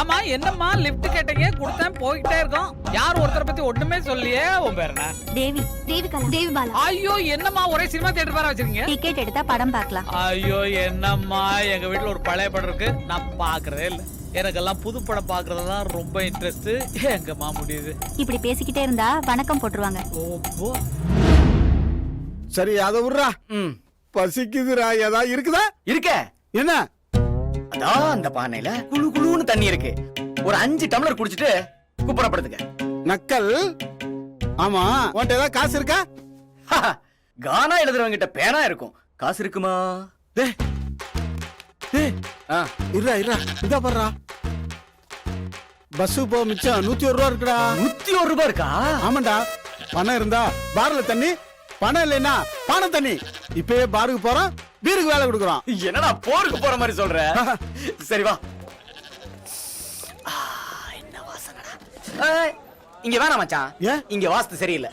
ஆமா என்னம்மா லிஃப்ட் கேட்டீங்க கொடுத்தேன் போயிட்டே இருக்கோம். யார் ஒருத்தரை பத்தி ஒண்ணுமே சொல்லியே. உன் பேர் என்ன? தேவி. தேவி பாலா. ஐயோ என்னம்மா ஒரே சினிமா தியேட்டர் பேர வச்சிருக்கீங்க. டிக்கெட் எடுத்தா படம் பார்க்கலாம். ஐயோ என்னம்மா எங்க வீட்ல ஒரு பழைய படம் இருக்கு, நான் பாக்குறதே இல்ல. எனக்கெல்லாம் புது படம் பாக்குறதுதான் ரொம்ப இன்ட்ரெஸ்ட். எங்கம்மா முடியுது. இப்படி பேசிக்கிட்டே இருந்தா வணக்கம் போட்டுருவாங்க. ஓப்போ சரி அத விடுறா. பசிக்குதுடா. ஏதா இருக்குதா? இருக்க என்ன? அதான் அந்த பானையில குளு குளுன்னு தண்ணி இருக்கு. ஒரு 5 டம்ளர் குடிச்சிட்டு குப்புறப்படுத்துக்க. நக்கல். ஆமா உன்கிட்ட ஏதாவது காசு இருக்கா? கானா எழுதுறவங்க கிட்ட பேனா இருக்கும். காசு இருக்குமா? டேய் டேய் இருடா இருடா இதா பாருடா. பஸ் போ மிச்சம் 101 ரூபா இருக்குடா. 101 ரூபாய் இருக்கா? ஆமாண்டா. பணம் இருந்தா பார்ல தண்ணி, பணம் இல்லைன்னா பானை தண்ணி. இப்பயே பாருக்கு போறோம், பீருக்கு வேலை கொடுக்குறோம். என்னடா போருக்கு போற மாதிரி சொல்ற? சரி வா. என்ன வாசனடா. இங்க வேணாம் மச்சான். ஏன்? இங்க வாஸ்து சரியில்லை.